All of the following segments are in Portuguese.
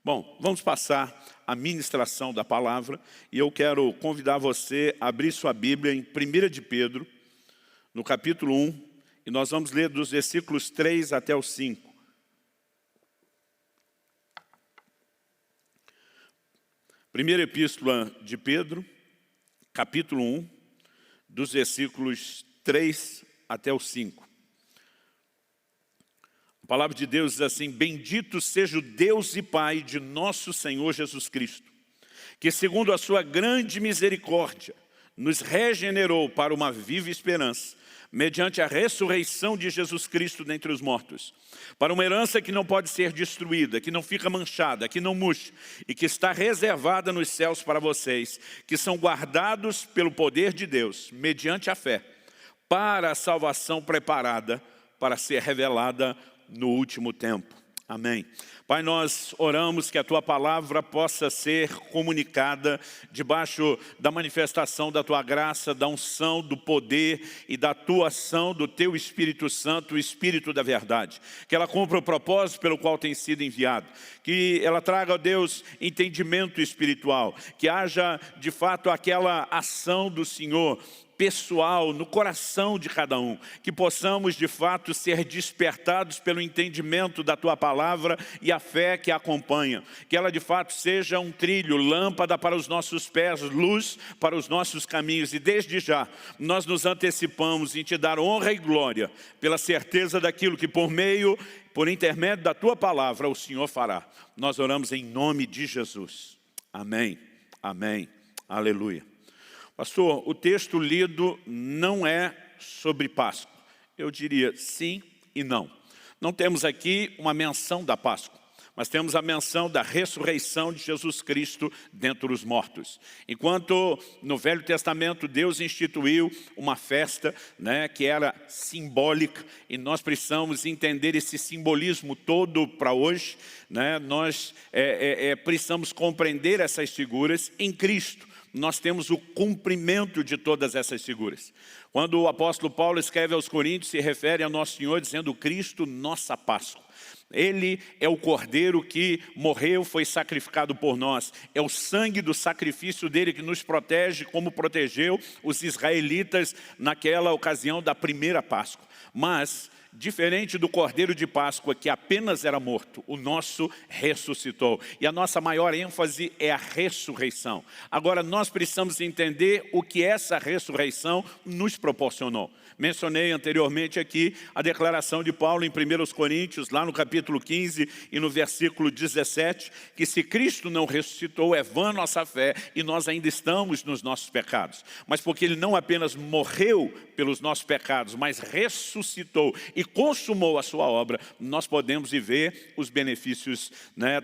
Bom, vamos passar a ministração da palavra e eu quero convidar você a abrir sua Bíblia em 1 de Pedro, no capítulo 1, e nós vamos ler dos versículos 3 até o 5. Primeira epístola de Pedro, capítulo 1, dos versículos 3 até o 5. A palavra de Deus diz assim: bendito seja o Deus e Pai de nosso Senhor Jesus Cristo, que segundo a sua grande misericórdia nos regenerou para uma viva esperança, mediante a ressurreição de Jesus Cristo dentre os mortos, para uma herança que não pode ser destruída, que não fica manchada, que não murcha, e que está reservada nos céus para vocês, que são guardados pelo poder de Deus, mediante a fé, para a salvação preparada para ser revelada no último tempo. Amém. Pai, nós oramos que a Tua palavra possa ser comunicada debaixo da manifestação da Tua graça, da unção, do poder e da atuação do Teu Espírito Santo, o Espírito da verdade. Que ela cumpra o propósito pelo qual tem sido enviado. Que ela traga, ó Deus, entendimento espiritual. Que haja, de fato, aquela ação do Senhor pessoal, no coração de cada um, que possamos de fato ser despertados pelo entendimento da Tua palavra e a fé que a acompanha, que ela de fato seja um trilho, lâmpada para os nossos pés, luz para os nossos caminhos, e desde já nós nos antecipamos em Te dar honra e glória, pela certeza daquilo que por intermédio da Tua palavra o Senhor fará. Nós oramos em nome de Jesus. Amém, amém, aleluia. Pastor, o texto lido não é sobre Páscoa. Eu diria sim e não. Não temos aqui uma menção da Páscoa, mas temos a menção da ressurreição de Jesus Cristo dentre os mortos. Enquanto no Velho Testamento Deus instituiu uma festa, que era simbólica, e nós precisamos entender esse simbolismo todo para hoje, nós precisamos compreender essas figuras em Cristo. Nós temos o cumprimento de todas essas figuras. Quando o apóstolo Paulo escreve aos Coríntios, se refere a Nosso Senhor dizendo: Cristo, nossa Páscoa. Ele é o Cordeiro que morreu, foi sacrificado por nós. É o sangue do sacrifício dele que nos protege, como protegeu os israelitas naquela ocasião da primeira Páscoa. Mas, diferente do Cordeiro de Páscoa, que apenas era morto, o nosso ressuscitou. E a nossa maior ênfase é a ressurreição. Agora, nós precisamos entender o que essa ressurreição nos proporcionou. Mencionei anteriormente aqui a declaração de Paulo em 1 Coríntios, lá no capítulo 15 e no versículo 17, que se Cristo não ressuscitou, é vã nossa fé e nós ainda estamos nos nossos pecados. Mas porque Ele não apenas morreu pelos nossos pecados, mas ressuscitou e consumou a sua obra, nós podemos viver os benefícios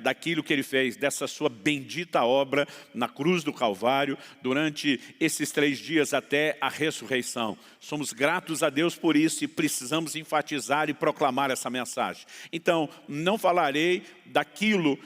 daquilo que Ele fez, dessa sua bendita obra na cruz do Calvário, durante esses 3 dias até a ressurreição. Somos gratos a Deus por isso e precisamos enfatizar e proclamar essa mensagem. Então, não falarei daquilo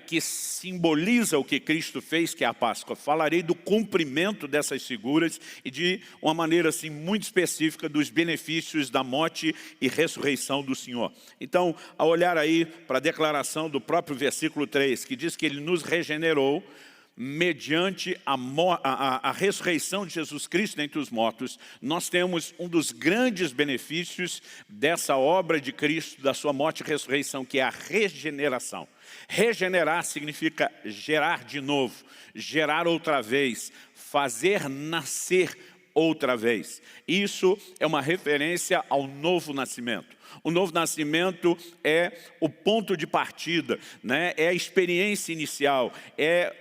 que simboliza o que Cristo fez, que é a Páscoa. Falarei do cumprimento dessas figuras e de uma maneira assim muito específica dos benefícios da morte e ressurreição do Senhor. Então, ao olhar aí para a declaração do próprio versículo 3, que diz que Ele nos regenerou mediante a ressurreição de Jesus Cristo dentre os mortos, nós temos um dos grandes benefícios dessa obra de Cristo, da sua morte e ressurreição, que é a regeneração. Regenerar significa gerar de novo, gerar outra vez, fazer nascer outra vez. Isso é uma referência ao novo nascimento. O novo nascimento é o ponto de partida, é a experiência inicial, é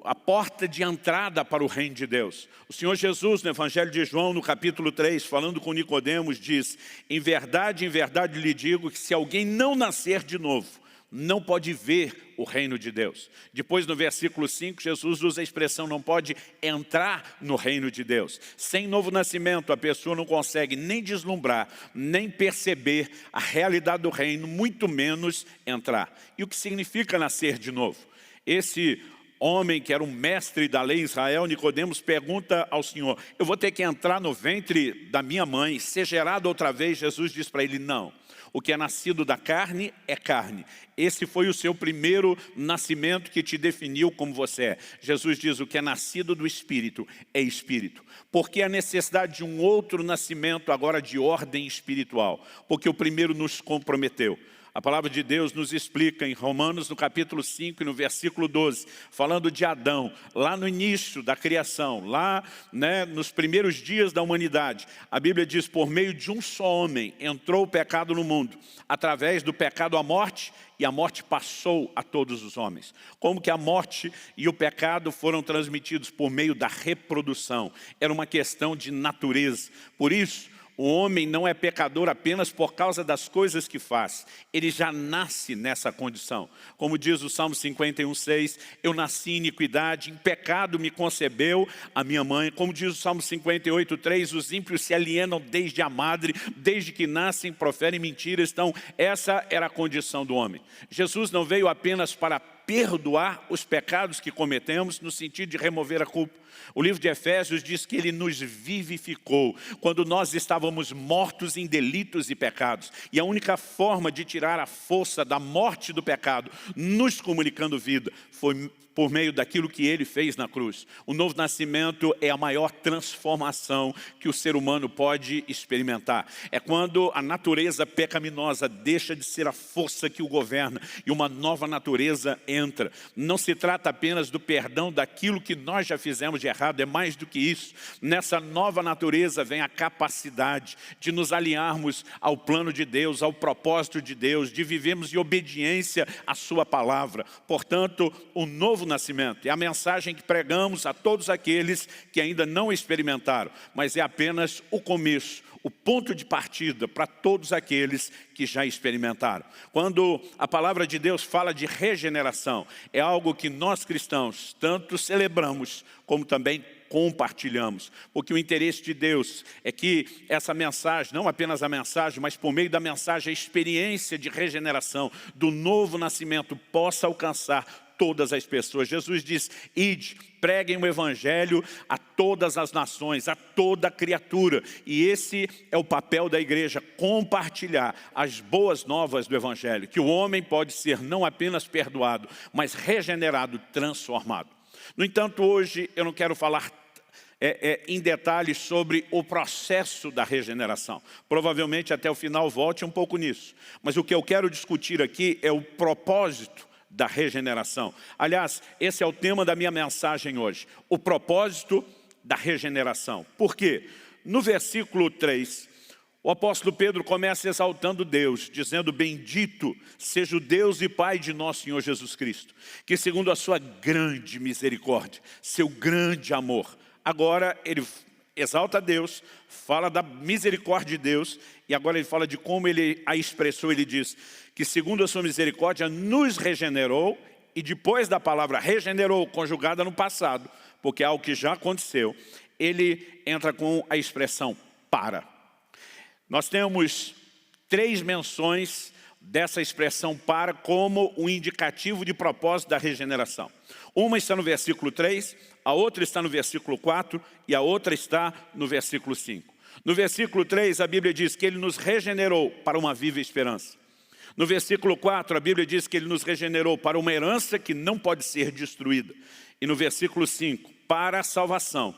a porta de entrada para o reino de Deus. O Senhor Jesus, no Evangelho de João, no capítulo 3, falando com Nicodemos, diz: em verdade lhe digo que se alguém não nascer de novo, não pode ver o reino de Deus. Depois, no versículo 5, Jesus usa a expressão: não pode entrar no reino de Deus. Sem novo nascimento, a pessoa não consegue nem deslumbrar, nem perceber a realidade do reino, muito menos entrar. E o que significa nascer de novo? Esse homem que era um mestre da lei em Israel, Nicodemos, pergunta ao Senhor: eu vou ter que entrar no ventre da minha mãe, ser gerado outra vez? Jesus diz para ele: não. O que é nascido da carne é carne. Esse foi o seu primeiro nascimento que te definiu como você é. Jesus diz: o que é nascido do Espírito é Espírito. Porque a necessidade de um outro nascimento agora de ordem espiritual? Porque o primeiro nos comprometeu. A palavra de Deus nos explica em Romanos, no capítulo 5 e no versículo 12, falando de Adão, lá no início da criação, lá, nos primeiros dias da humanidade. A Bíblia diz: por meio de um só homem entrou o pecado no mundo, através do pecado a morte, e a morte passou a todos os homens. Como que a morte e o pecado foram transmitidos? Por meio da reprodução. Era uma questão de natureza. Por isso, o homem não é pecador apenas por causa das coisas que faz. Ele já nasce nessa condição. Como diz o Salmo 51:6, eu nasci em iniquidade, em pecado me concebeu a minha mãe. Como diz o Salmo 58:3, os ímpios se alienam desde a madre, desde que nascem proferem mentiras. Então, essa era a condição do homem. Jesus não veio apenas para perdoar os pecados que cometemos, no sentido de remover a culpa. O livro de Efésios diz que Ele nos vivificou quando nós estávamos mortos em delitos e pecados. E a única forma de tirar a força da morte do pecado, nos comunicando vida, foi por meio daquilo que Ele fez na cruz. O novo nascimento é a maior transformação que o ser humano pode experimentar. É quando a natureza pecaminosa deixa de ser a força que o governa e uma nova natureza entra. Não se trata apenas do perdão daquilo que nós já fizemos de errado, é mais do que isso. Nessa nova natureza vem a capacidade de nos alinharmos ao plano de Deus, ao propósito de Deus, de vivermos em obediência à sua palavra. Portanto, o novo nascimento é a mensagem que pregamos a todos aqueles que ainda não experimentaram, mas é apenas o começo, o ponto de partida para todos aqueles que já experimentaram. Quando a palavra de Deus fala de regeneração, é algo que nós cristãos tanto celebramos como também compartilhamos, porque o interesse de Deus é que essa mensagem, não apenas a mensagem, mas por meio da mensagem a experiência de regeneração, do novo nascimento, possa alcançar todas as pessoas. Jesus diz: ide, preguem o evangelho a todas as nações, a toda criatura. E esse é o papel da igreja, compartilhar as boas novas do evangelho, que o homem pode ser não apenas perdoado, mas regenerado, transformado. No entanto, hoje eu não quero falar em detalhes sobre o processo da regeneração. Provavelmente até o final volte um pouco nisso. Mas o que eu quero discutir aqui é o propósito da regeneração. Aliás, esse é o tema da minha mensagem hoje. O propósito da regeneração. Por quê? No versículo 3, o apóstolo Pedro começa exaltando Deus, dizendo: bendito seja o Deus e Pai de nosso Senhor Jesus Cristo, que segundo a sua grande misericórdia, seu grande amor. Agora ele exalta Deus, fala da misericórdia de Deus, e agora ele fala de como Ele a expressou. Ele diz que segundo a sua misericórdia nos regenerou, e depois da palavra regenerou, conjugada no passado, porque é algo que já aconteceu, ele entra com a expressão para. Nós temos 3 menções dessa expressão para como um indicativo de propósito da regeneração. Uma está no versículo 3, a outra está no versículo 4 e a outra está no versículo 5. No versículo 3 a Bíblia diz que Ele nos regenerou para uma viva esperança. No versículo 4 a Bíblia diz que Ele nos regenerou para uma herança que não pode ser destruída. E no versículo 5, para a salvação,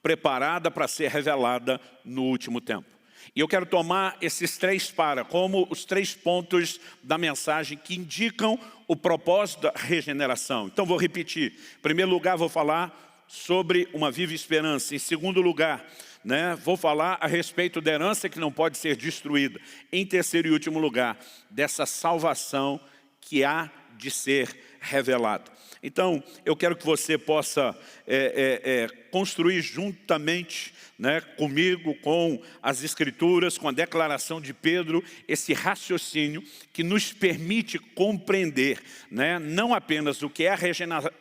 preparada para ser revelada no último tempo. E eu quero tomar esses 3 como os 3 pontos da mensagem que indicam o propósito da regeneração. Então vou repetir. Em primeiro lugar vou falar sobre uma viva esperança. Em segundo lugar, vou falar a respeito da herança que não pode ser destruída. Em terceiro e último lugar, dessa salvação que há de ser revelada. Então, eu quero que você possa construir juntamente comigo, com as Escrituras, com a declaração de Pedro, esse raciocínio que nos permite compreender, não apenas o que é a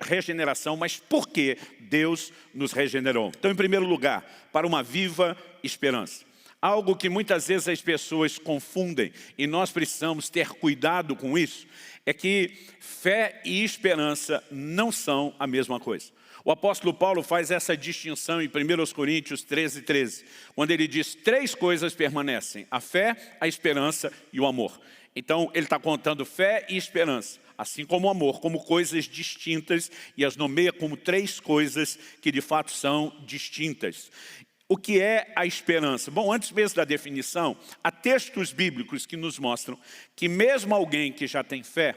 regeneração, mas por que Deus nos regenerou. Então, em primeiro lugar, para uma viva esperança. Algo que muitas vezes as pessoas confundem, e nós precisamos ter cuidado com isso, é que fé e esperança não são a mesma coisa. O apóstolo Paulo faz essa distinção em 1 Coríntios 13, quando ele diz 3 coisas permanecem: a fé, a esperança e o amor. Então ele está contando fé e esperança, assim como o amor, como coisas distintas, e as nomeia como 3 coisas que de fato são distintas. O que é a esperança? Bom, antes mesmo da definição, há textos bíblicos que nos mostram que mesmo alguém que já tem fé,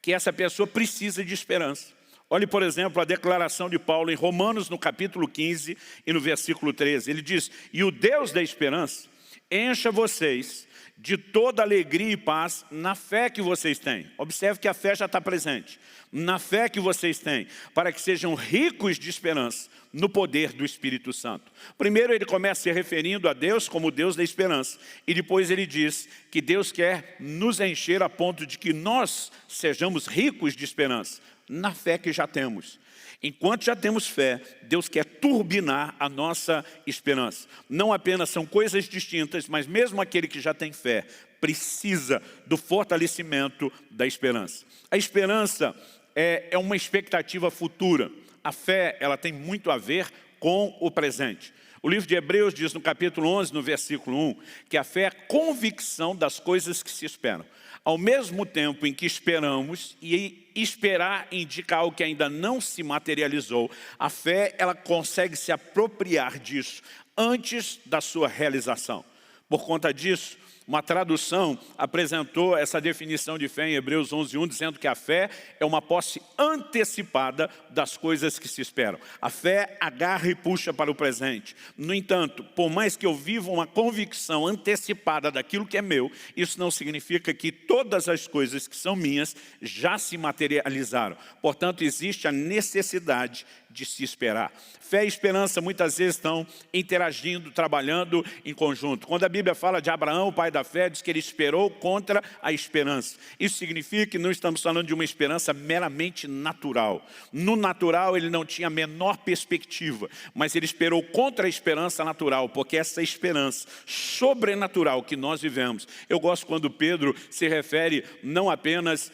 que essa pessoa precisa de esperança. Olhe, por exemplo, a declaração de Paulo em Romanos, no capítulo 15 e no versículo 13. Ele diz: e o Deus da esperança encha vocês de toda alegria e paz na fé que vocês têm. Observe que a fé já está presente. Na fé que vocês têm, para que sejam ricos de esperança no poder do Espírito Santo. Primeiro ele começa se referindo a Deus como Deus da esperança. E depois ele diz que Deus quer nos encher a ponto de que nós sejamos ricos de esperança na fé que já temos. Enquanto já temos fé, Deus quer turbinar a nossa esperança. Não apenas são coisas distintas, mas mesmo aquele que já tem fé precisa do fortalecimento da esperança. A esperança é uma expectativa futura. A fé, ela tem muito a ver com o presente. O livro de Hebreus diz no capítulo 11, no versículo 1, que a fé é a convicção das coisas que se esperam. Ao mesmo tempo em que esperamos, e esperar indica algo que ainda não se materializou, a fé, ela consegue se apropriar disso antes da sua realização. Por conta disso, uma tradução apresentou essa definição de fé em Hebreus 11:1, dizendo que a fé é uma posse antecipada das coisas que se esperam. A fé agarra e puxa para o presente. No entanto, por mais que eu viva uma convicção antecipada daquilo que é meu, isso não significa que todas as coisas que são minhas já se materializaram. Portanto, existe a necessidade de se esperar. Fé e esperança muitas vezes estão interagindo, trabalhando em conjunto. Quando a Bíblia fala de Abraão, o pai da fé, diz que ele esperou contra a esperança. Isso significa que não estamos falando de uma esperança meramente natural. No natural ele não tinha a menor perspectiva, mas ele esperou contra a esperança natural, porque essa esperança sobrenatural que nós vivemos. Eu gosto quando Pedro se refere não apenas,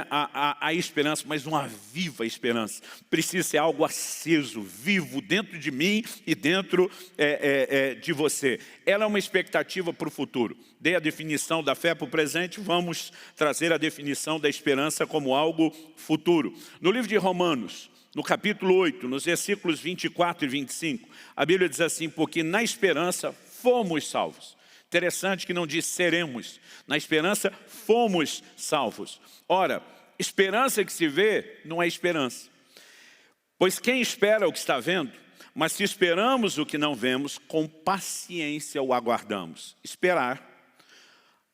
à esperança, mas uma viva esperança. Precisa ser algo aceso, vivo, dentro de mim e dentro de você. Ela é uma expectativa para o futuro. Dei a definição da fé para o presente, vamos trazer a definição da esperança como algo futuro. No livro de Romanos, no capítulo 8, nos versículos 24 e 25, a Bíblia diz assim: porque na esperança fomos salvos. Interessante que não diz seremos. Na esperança fomos salvos. Ora, esperança que se vê não é esperança. Pois quem espera o que está vendo? Mas se esperamos o que não vemos, com paciência o aguardamos. Esperar,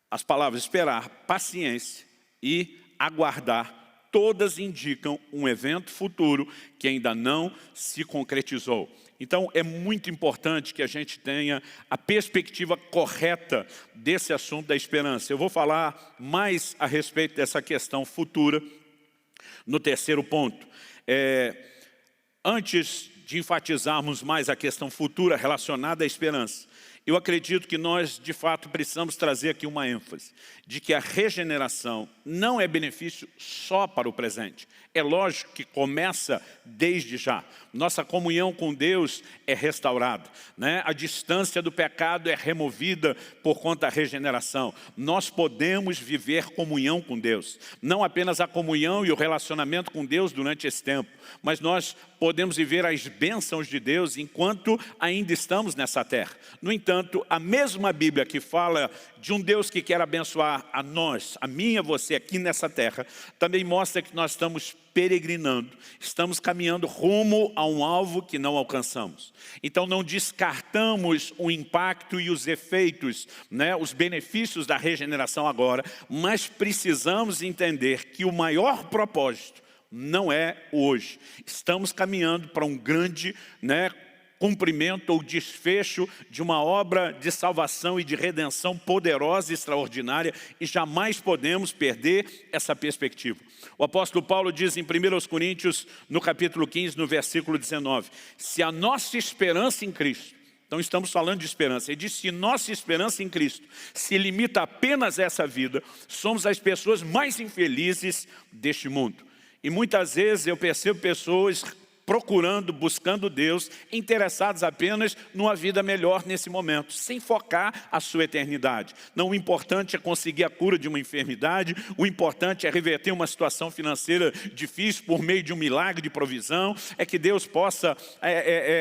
as palavras esperar, paciência e aguardar, todas indicam um evento futuro que ainda não se concretizou. Então é muito importante que a gente tenha a perspectiva correta desse assunto da esperança. Eu vou falar mais a respeito dessa questão futura no terceiro ponto. Antes de enfatizarmos mais a questão futura relacionada à esperança, eu acredito que nós, de fato, precisamos trazer aqui uma ênfase de que a regeneração não é benefício só para o presente. É lógico que começa desde já. Nossa comunhão com Deus é restaurada, A distância do pecado é removida por conta da regeneração. Nós podemos viver comunhão com Deus. Não apenas a comunhão e o relacionamento com Deus durante esse tempo, mas nós podemos viver as bênçãos de Deus enquanto ainda estamos nessa terra. No entanto, a mesma Bíblia que fala de um Deus que quer abençoar a nós, a mim e a você aqui nessa terra, também mostra que nós estamos peregrinando, estamos caminhando rumo a um alvo que não alcançamos. Então não descartamos o impacto e os efeitos, os benefícios da regeneração agora, mas precisamos entender que o maior propósito não é o hoje. Estamos caminhando para um grande, cumprimento ou desfecho de uma obra de salvação e de redenção poderosa e extraordinária, e jamais podemos perder essa perspectiva. O apóstolo Paulo diz em 1 Coríntios, no capítulo 15, no versículo 19, se a nossa esperança em Cristo Então estamos falando de esperança. Ele diz, se nossa esperança em Cristo se limita apenas a essa vida, somos as pessoas mais infelizes deste mundo. E muitas vezes eu percebo pessoas procurando, buscando Deus, interessados apenas numa vida melhor nesse momento, sem focar a sua eternidade. Não, o importante é conseguir a cura de uma enfermidade, o importante é reverter uma situação financeira difícil por meio de um milagre de provisão, é que Deus possa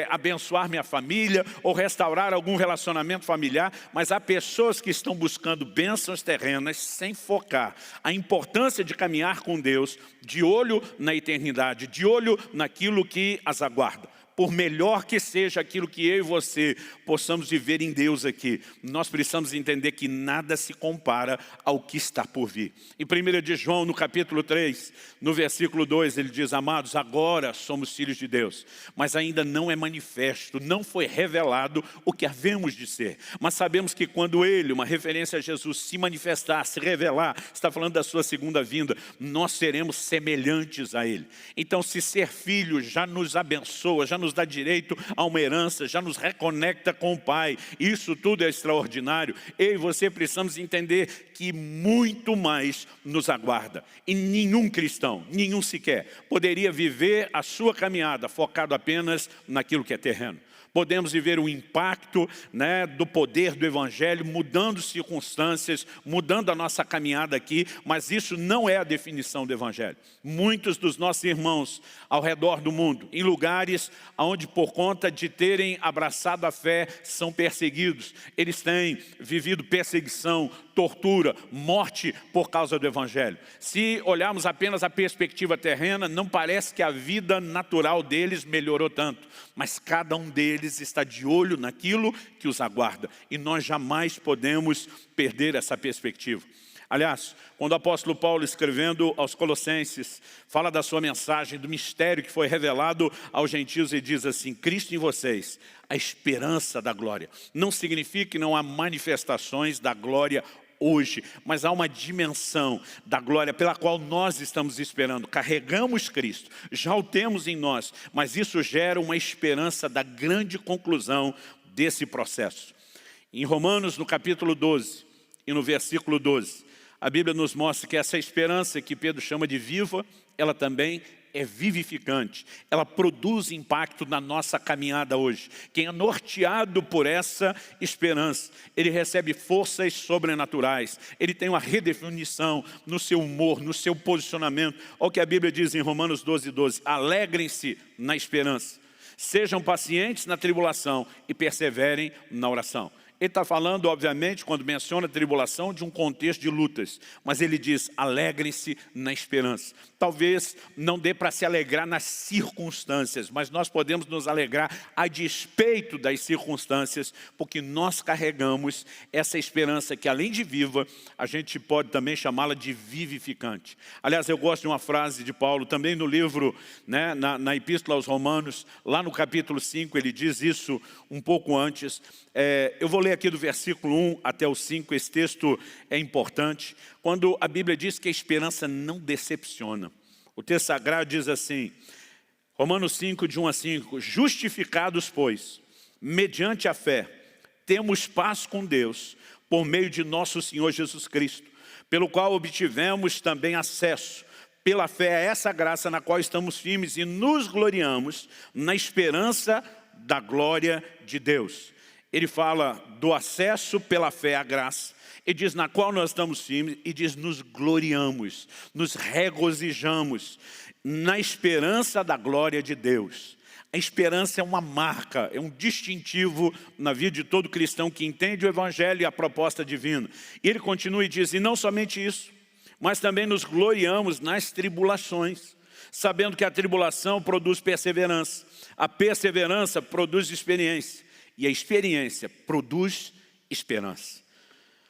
abençoar minha família ou restaurar algum relacionamento familiar, mas há pessoas que estão buscando bênçãos terrenas sem focar a importância de caminhar com Deus, de olho na eternidade, de olho naquilo que as aguarda. Por melhor que seja aquilo que eu e você possamos viver em Deus aqui, nós precisamos entender que nada se compara ao que está por vir. Em 1 de João, no capítulo 3, no versículo 2, ele diz, amados, agora somos filhos de Deus, mas ainda não é manifesto, não foi revelado o que havemos de ser. Mas sabemos que quando Ele, uma referência a Jesus, se manifestar, se revelar, está falando da sua segunda vinda, nós seremos semelhantes a Ele. Então, se ser filho já nos abençoa, já nos dá direito a uma herança, já nos reconecta com o Pai. Isso tudo é extraordinário. Eu e você precisamos entender que muito mais nos aguarda. E nenhum cristão, nenhum sequer, poderia viver a sua caminhada focado apenas naquilo que é terreno. Podemos viver o impacto, do poder do Evangelho, mudando circunstâncias, mudando a nossa caminhada aqui, mas isso não é a definição do Evangelho. Muitos dos nossos irmãos ao redor do mundo, em lugares onde por conta de terem abraçado a fé, são perseguidos. Eles têm vivido perseguição, tortura, morte por causa do Evangelho. Se olharmos apenas a perspectiva terrena, não parece que a vida natural deles melhorou tanto, mas cada um deles está de olho naquilo que os aguarda, e nós jamais podemos perder essa perspectiva. Aliás, quando o apóstolo Paulo, escrevendo aos Colossenses, fala da sua mensagem, do mistério que foi revelado aos gentios, ele diz assim, Cristo em vocês, a esperança da glória. Não significa que não há manifestações da glória hoje, mas há uma dimensão da glória pela qual nós estamos esperando. Carregamos Cristo, já o temos em nós, mas isso gera uma esperança da grande conclusão desse processo. Em Romanos, no capítulo 12 e no versículo 12, a Bíblia nos mostra que essa esperança que Pedro chama de viva, ela também é vivificante, ela produz impacto na nossa caminhada hoje. Quem é norteado por essa esperança, ele recebe forças sobrenaturais, ele tem uma redefinição no seu humor, no seu posicionamento. Olha o que a Bíblia diz em Romanos 12, 12, alegrem-se na esperança, sejam pacientes na tribulação e perseverem na oração. Ele está falando, obviamente, quando menciona a tribulação, de um contexto de lutas. Mas ele diz, alegrem-se na esperança. Talvez não dê para se alegrar nas circunstâncias, mas nós podemos nos alegrar a despeito das circunstâncias, porque nós carregamos essa esperança que, além de viva, a gente pode também chamá-la de vivificante. Aliás, eu gosto de uma frase de Paulo, também no livro, na Epístola aos Romanos, lá no capítulo 5, ele diz isso um pouco antes. Eu vou ler aqui do versículo 1 até o 5, esse texto é importante, quando a Bíblia diz que a esperança não decepciona. O texto sagrado diz assim, Romanos 5, de 1 a 5, justificados, pois, mediante a fé, temos paz com Deus, por meio de nosso Senhor Jesus Cristo, pelo qual obtivemos também acesso, pela fé a essa graça na qual estamos firmes e nos gloriamos na esperança da glória de Deus. Ele fala do acesso pela fé à graça, e diz na qual nós estamos firmes, e diz nos gloriamos, nos regozijamos na esperança da glória de Deus. A esperança é uma marca, é um distintivo na vida de todo cristão que entende o Evangelho e a proposta divina. E ele continua e diz, e não somente isso, mas também nos gloriamos nas tribulações, sabendo que a tribulação produz perseverança, a perseverança produz experiência, e a experiência produz esperança.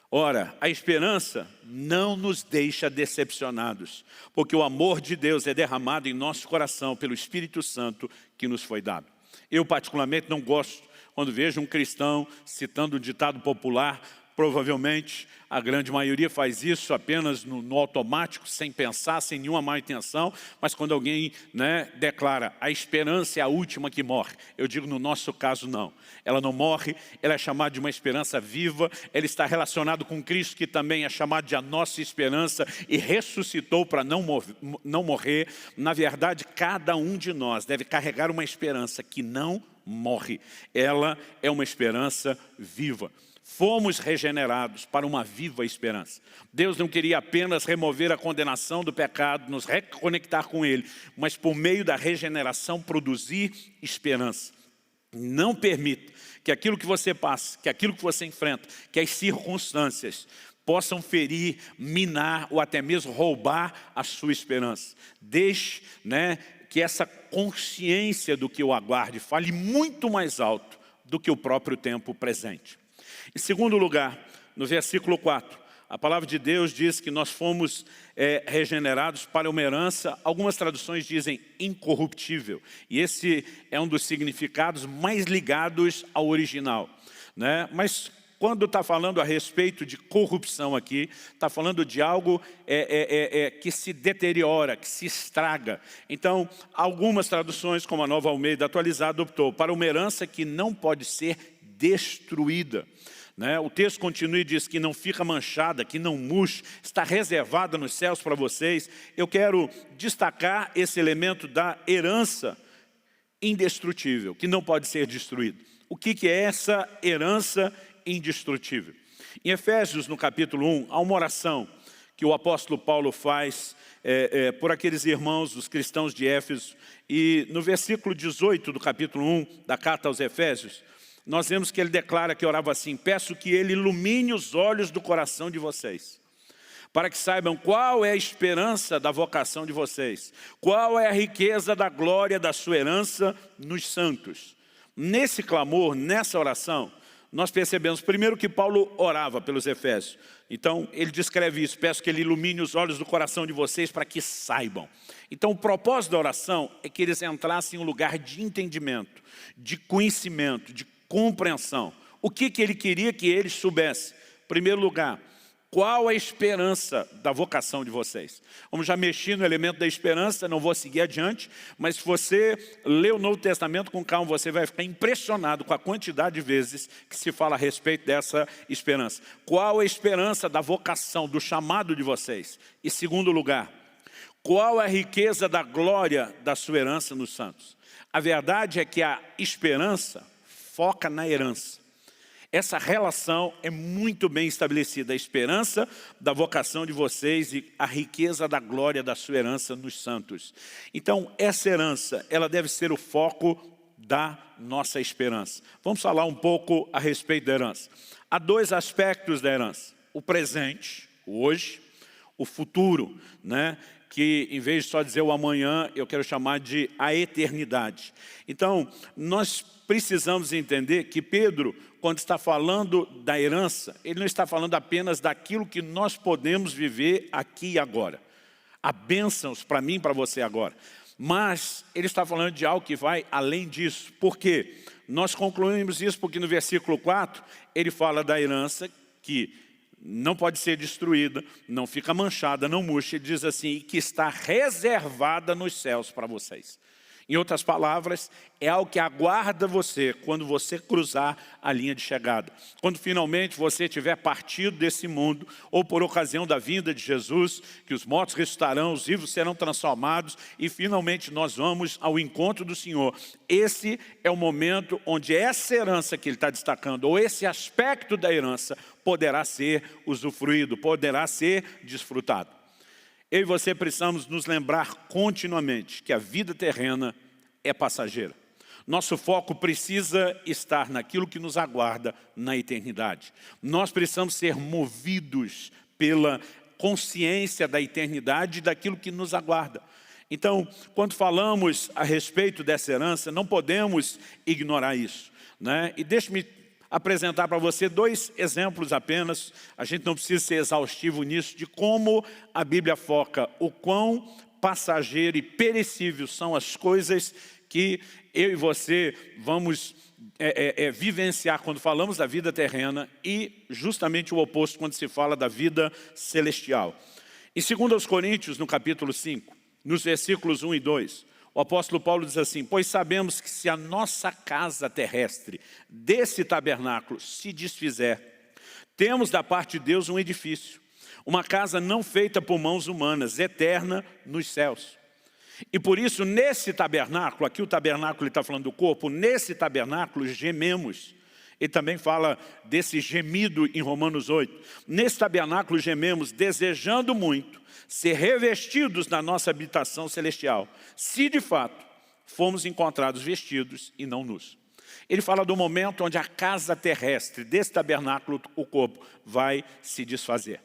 Ora, a esperança não nos deixa decepcionados, porque o amor de Deus é derramado em nosso coração pelo Espírito Santo que nos foi dado. Eu particularmente não gosto quando vejo um cristão citando um ditado popular, Provavelmente a grande maioria faz isso apenas no automático, sem pensar, sem nenhuma má intenção, mas quando alguém, né, declara, a esperança é a última que morre. Eu digo, no nosso caso, não. Ela não morre, ela é chamada de uma esperança viva, ela está relacionada com Cristo, que também é chamado de a nossa esperança, e ressuscitou para não morrer. Na verdade, cada um de nós deve carregar uma esperança que não morre. Ela é uma esperança viva. Fomos regenerados para uma viva esperança. Deus não queria apenas remover a condenação do pecado, nos reconectar com Ele, mas por meio da regeneração produzir esperança. Não permita que aquilo que você passa, que aquilo que você enfrenta, que as circunstâncias possam ferir, minar ou até mesmo roubar a sua esperança. Deixe, né, que essa consciência do que o aguarde fale muito mais alto do que o próprio tempo presente. Em segundo lugar, no versículo 4, a palavra de Deus diz que nós fomos regenerados para uma herança, algumas traduções dizem incorruptível. E esse é um dos significados mais ligados ao original, né? Mas quando está falando a respeito de corrupção aqui, está falando de algo que se deteriora, que se estraga. Então, algumas traduções, como a Nova Almeida Atualizada, optou para uma herança que não pode ser destruída. Né? O texto continua e diz que não fica manchada, que não murcha, está reservada nos céus para vocês. Eu quero destacar esse elemento da herança indestrutível, que não pode ser destruído. O que é essa herança indestrutível? Em Efésios, no capítulo 1, há uma oração que o apóstolo Paulo faz por aqueles irmãos, os cristãos de Éfeso. E no versículo 18 do capítulo 1 da carta aos Efésios, nós vemos que ele declara que orava assim: peço que ele ilumine os olhos do coração de vocês, para que saibam qual é a esperança da vocação de vocês, qual é a riqueza da glória da sua herança nos santos. Nesse clamor, nessa oração, nós percebemos primeiro que Paulo orava pelos Efésios. Então, ele descreve isso: peço que ele ilumine os olhos do coração de vocês para que saibam. Então, o propósito da oração é que eles entrassem em um lugar de entendimento, de conhecimento, de compreensão. O que ele queria que eles soubessem? Em primeiro lugar, qual a esperança da vocação de vocês? Vamos já mexer no elemento da esperança, não vou seguir adiante, mas se você ler o Novo Testamento com calma, você vai ficar impressionado com a quantidade de vezes que se fala a respeito dessa esperança. Qual a esperança da vocação, do chamado de vocês? E segundo lugar, qual a riqueza da glória da sua herança nos santos? A verdade é que a esperança foca na herança. Essa relação é muito bem estabelecida, a esperança da vocação de vocês e a riqueza da glória da sua herança nos santos. Então, essa herança, ela deve ser o foco da nossa esperança. Vamos falar um pouco a respeito da herança. Há dois aspectos da herança: o presente, o hoje, o futuro, né? Que em vez de só dizer o amanhã, eu quero chamar de a eternidade. Então, nós precisamos entender que Pedro, quando está falando da herança, ele não está falando apenas daquilo que nós podemos viver aqui e agora. Há bênçãos para mim e para você agora. Mas ele está falando de algo que vai além disso. Por quê? Nós concluímos isso porque no versículo 4, ele fala da herança que não pode ser destruída, não fica manchada, não murcha. Ele diz assim, que está reservada nos céus para vocês. Em outras palavras, é algo que aguarda você quando você cruzar a linha de chegada. Quando finalmente você tiver partido desse mundo, ou por ocasião da vinda de Jesus, que os mortos ressuscitarão, os vivos serão transformados, e finalmente nós vamos ao encontro do Senhor. Esse é o momento onde essa herança que ele está destacando, ou esse aspecto da herança, poderá ser usufruído, poderá ser desfrutado. Eu e você precisamos nos lembrar continuamente que a vida terrena é passageira. Nosso foco precisa estar naquilo que nos aguarda na eternidade. Nós precisamos ser movidos pela consciência da eternidade e daquilo que nos aguarda. Então, quando falamos a respeito dessa herança, não podemos ignorar isso, né? E deixe-me apresentar para você dois exemplos apenas. A gente não precisa ser exaustivo nisso, de como a Bíblia foca o quão passageiro e perecível são as coisas que eu e você vamos vivenciar quando falamos da vida terrena e justamente o oposto quando se fala da vida celestial. Em 2 Coríntios, no capítulo 5, nos versículos 1 e 2, o apóstolo Paulo diz assim: pois sabemos que se a nossa casa terrestre desse tabernáculo se desfizer, temos da parte de Deus um edifício, uma casa não feita por mãos humanas, eterna nos céus. E por isso, nesse tabernáculo, aqui o tabernáculo ele está falando do corpo, nesse tabernáculo gememos. Ele também fala desse gemido em Romanos 8. Nesse tabernáculo gememos, desejando muito ser revestidos na nossa habitação celestial, se de fato fomos encontrados vestidos e não nus. Ele fala do momento onde a casa terrestre desse tabernáculo, o corpo, vai se desfazer.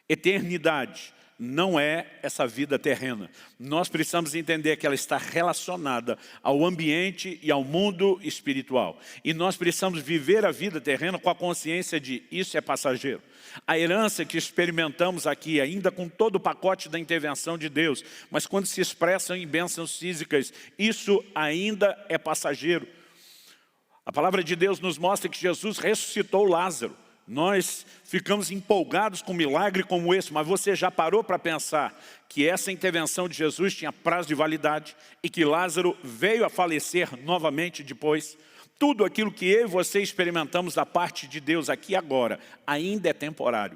Eternidade não é essa vida terrena. Nós precisamos entender que ela está relacionada ao ambiente e ao mundo espiritual. E nós precisamos viver a vida terrena com a consciência de isso é passageiro. A herança que experimentamos aqui, ainda com todo o pacote da intervenção de Deus, mas quando se expressam em bênçãos físicas, isso ainda é passageiro. A palavra de Deus nos mostra que Jesus ressuscitou Lázaro. Nós ficamos empolgados com um milagre como esse, mas você já parou para pensar que essa intervenção de Jesus tinha prazo de validade e que Lázaro veio a falecer novamente depois? Tudo aquilo que eu e você experimentamos da parte de Deus aqui e agora ainda é temporário.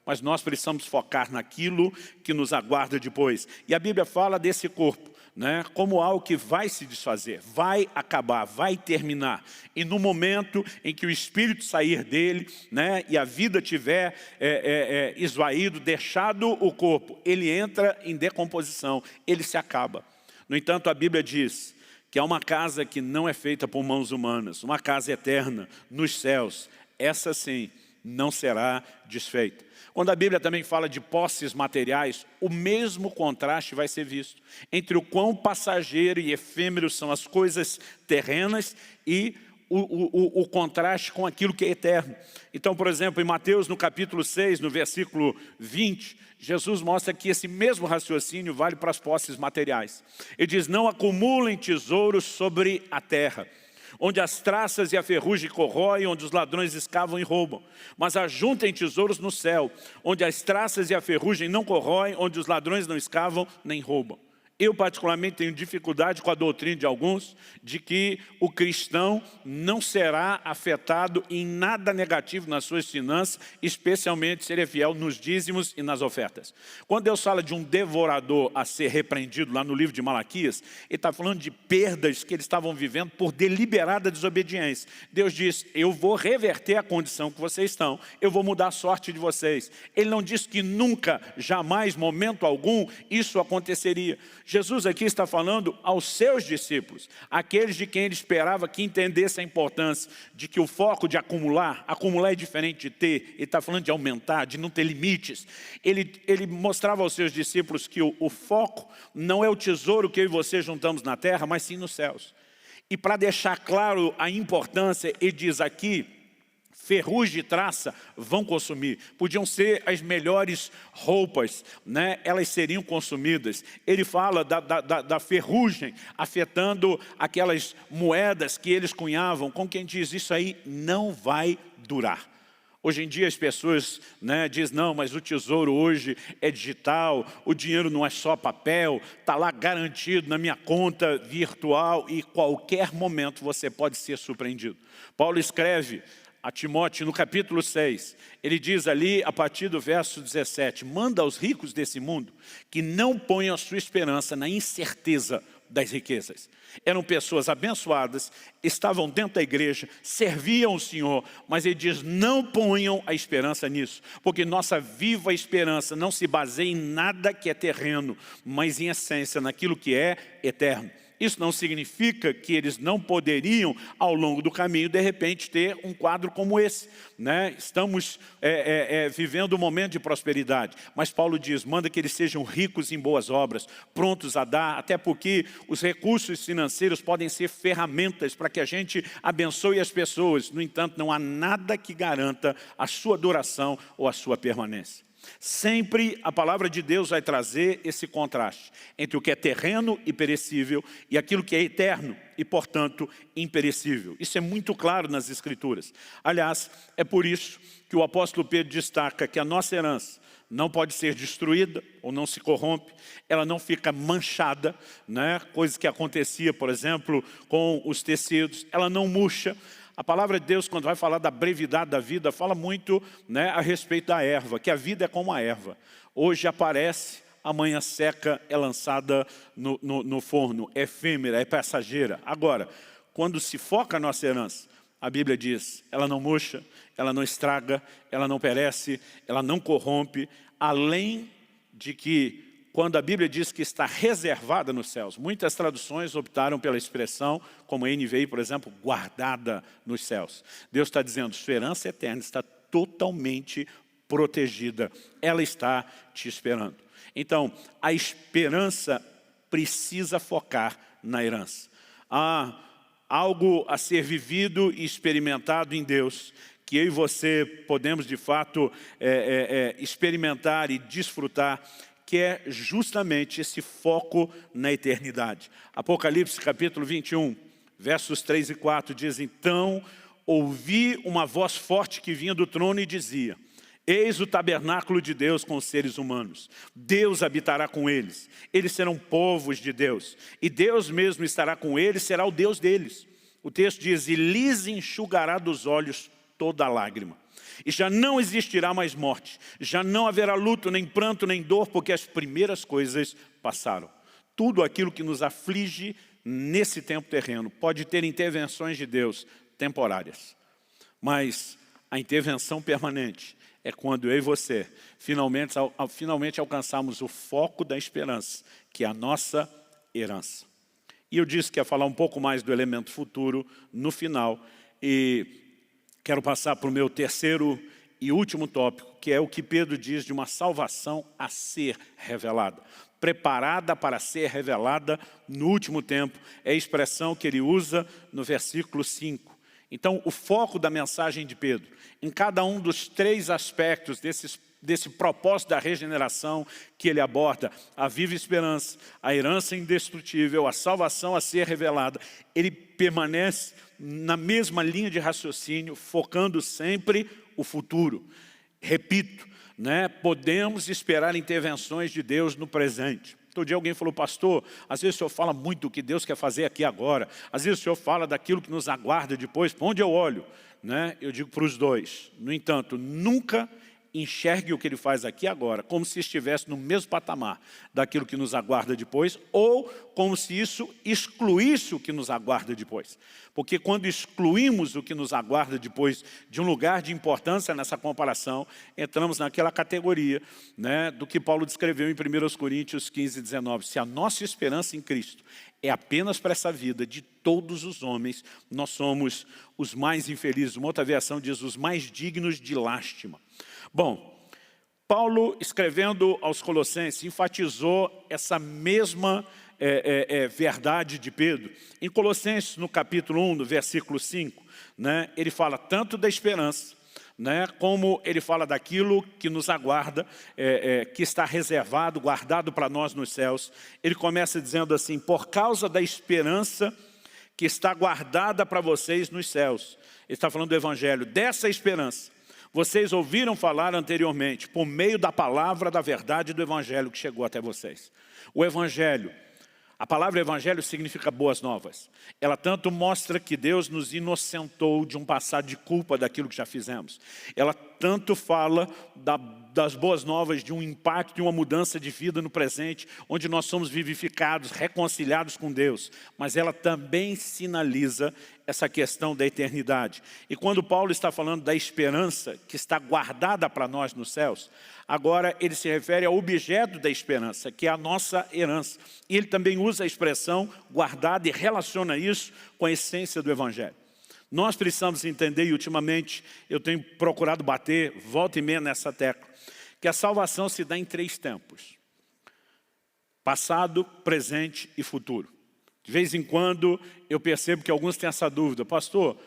Mas nós precisamos focar naquilo que nos aguarda depois. E a Bíblia fala desse corpo, né, como algo que vai se desfazer, vai acabar, vai terminar. E no momento em que o espírito sair dele, né, e a vida tiver esvaído, deixado o corpo, ele entra em decomposição, ele se acaba. No entanto, a Bíblia diz que é uma casa que não é feita por mãos humanas, uma casa eterna nos céus. Essa sim não será desfeita. Quando a Bíblia também fala de posses materiais, o mesmo contraste vai ser visto entre o quão passageiro e efêmero são as coisas terrenas e o contraste com aquilo que é eterno. Então, por exemplo, em Mateus, no capítulo 6, no versículo 20, Jesus mostra que esse mesmo raciocínio vale para as posses materiais. Ele diz: não acumulem tesouros sobre a terra, onde as traças e a ferrugem corroem, onde os ladrões escavam e roubam. Mas ajuntem tesouros no céu, onde as traças e a ferrugem não corroem, onde os ladrões não escavam nem roubam. Eu particularmente tenho dificuldade com a doutrina de alguns, de que o cristão não será afetado em nada negativo nas suas finanças, especialmente se ele é fiel nos dízimos e nas ofertas. Quando Deus fala de um devorador a ser repreendido lá no livro de Malaquias, ele está falando de perdas que eles estavam vivendo por deliberada desobediência. Deus diz: eu vou reverter a condição que vocês estão, eu vou mudar a sorte de vocês. Ele não diz que nunca, jamais, momento algum, isso aconteceria. Jesus aqui está falando aos seus discípulos, aqueles de quem ele esperava que entendessem a importância de que o foco de acumular é diferente de ter. Ele está falando de aumentar, de não ter limites. Ele mostrava aos seus discípulos que o foco não é o tesouro que eu e você juntamos na terra, mas sim nos céus. E para deixar claro a importância, ele diz aqui: ferrugem e traça vão consumir. Podiam ser as melhores roupas, né? Elas seriam consumidas. Ele fala da ferrugem afetando aquelas moedas que eles cunhavam, com quem diz: isso aí não vai durar. Hoje em dia as pessoas, né, dizem: não, mas o tesouro hoje é digital, o dinheiro não é só papel, está lá garantido na minha conta virtual e qualquer momento você pode ser surpreendido. Paulo escreve a Timóteo, no capítulo 6, ele diz ali, a partir do verso 17, manda aos ricos desse mundo que não ponham a sua esperança na incerteza das riquezas. Eram pessoas abençoadas, estavam dentro da igreja, serviam o Senhor, mas ele diz: não ponham a esperança nisso, porque nossa viva esperança não se baseia em nada que é terreno, mas em essência naquilo que é eterno. Isso não significa que eles não poderiam, ao longo do caminho, de repente, ter um quadro como esse, né? Estamos vivendo um momento de prosperidade. Mas Paulo diz: manda que eles sejam ricos em boas obras, prontos a dar, até porque os recursos financeiros podem ser ferramentas para que a gente abençoe as pessoas. No entanto, não há nada que garanta a sua duração ou a sua permanência. Sempre a palavra de Deus vai trazer esse contraste entre o que é terreno e perecível e aquilo que é eterno e, portanto, imperecível. Isso é muito claro nas Escrituras. Aliás, é por isso que o apóstolo Pedro destaca que a nossa herança não pode ser destruída ou não se corrompe, ela não fica manchada, né? Coisa que acontecia, por exemplo, com os tecidos, ela não murcha. A palavra de Deus, quando vai falar da brevidade da vida, fala muito, né, a respeito da erva, que a vida é como a erva. Hoje aparece, amanhã seca, é lançada no forno, é efêmera, é passageira. Agora, quando se foca a nossa herança, a Bíblia diz, ela não murcha, ela não estraga, ela não perece, ela não corrompe, além de que, quando a Bíblia diz que está reservada nos céus, muitas traduções optaram pela expressão, como a NVI, por exemplo, guardada nos céus. Deus está dizendo, sua herança eterna está totalmente protegida, ela está te esperando. Então, a esperança precisa focar na herança. Há algo a ser vivido e experimentado em Deus, que eu e você podemos de fato experimentar e desfrutar, que é justamente esse foco na eternidade. Apocalipse capítulo 21, versos 3 e 4 diz, então ouvi uma voz forte que vinha do trono e dizia, eis o tabernáculo de Deus com os seres humanos. Deus habitará com eles. Eles serão povos de Deus. E Deus mesmo estará com eles, será o Deus deles. O texto diz, e lhes enxugará dos olhos toda lágrima. E já não existirá mais morte. Já não haverá luto, nem pranto, nem dor, porque as primeiras coisas passaram. Tudo aquilo que nos aflige nesse tempo terreno pode ter intervenções de Deus temporárias. Mas a intervenção permanente é quando eu e você finalmente alcançarmos o foco da esperança, que é a nossa herança. E eu disse que ia falar um pouco mais do elemento futuro no final, e quero passar para o meu terceiro e último tópico, que é o que Pedro diz de uma salvação a ser revelada. Preparada para ser revelada no último tempo, é a expressão que ele usa no versículo 5. Então, o foco da mensagem de Pedro, em cada um dos três aspectos desse propósito da regeneração que ele aborda, a viva esperança, a herança indestrutível, a salvação a ser revelada, ele permanece na mesma linha de raciocínio, focando sempre o futuro. Repito, né, podemos esperar intervenções de Deus no presente. Outro dia alguém falou, pastor, às vezes o senhor fala muito do que Deus quer fazer aqui agora. Às vezes o senhor fala daquilo que nos aguarda depois. Para onde eu olho? Né? Eu digo para os dois. No entanto, nunca enxergue o que ele faz aqui agora, como se estivesse no mesmo patamar daquilo que nos aguarda depois, ou como se isso excluísse o que nos aguarda depois. Porque quando excluímos o que nos aguarda depois de um lugar de importância nessa comparação, entramos naquela categoria, né, do que Paulo descreveu em 1 Coríntios 15, 19. Se a nossa esperança em Cristo é apenas para essa vida de todos os homens, nós somos os mais infelizes. Uma outra versão diz, os mais dignos de lástima. Bom, Paulo, escrevendo aos Colossenses, enfatizou essa mesma verdade de Pedro. Em Colossenses, no capítulo 1, no versículo 5, né, ele fala tanto da esperança, né, como ele fala daquilo que nos aguarda, que está reservado, guardado para nós nos céus. Ele começa dizendo assim, por causa da esperança que está guardada para vocês nos céus. Ele está falando do Evangelho, dessa esperança. Vocês ouviram falar anteriormente, por meio da palavra da verdade do Evangelho que chegou até vocês. O Evangelho, a palavra Evangelho significa boas novas. Ela tanto mostra que Deus nos inocentou de um passado de culpa daquilo que já fizemos. Ela tanto fala das boas novas, de um impacto, de uma mudança de vida no presente, onde nós somos vivificados, reconciliados com Deus. Mas ela também sinaliza essa questão da eternidade. E quando Paulo está falando da esperança que está guardada para nós nos céus, agora ele se refere ao objeto da esperança, que é a nossa herança. E ele também usa a expressão guardada e relaciona isso com a essência do Evangelho. Nós precisamos entender, e ultimamente eu tenho procurado bater, volta e meia nessa tecla, que a salvação se dá em 3 tempos. Passado, presente e futuro. De vez em quando eu percebo que alguns têm essa dúvida. Pastor,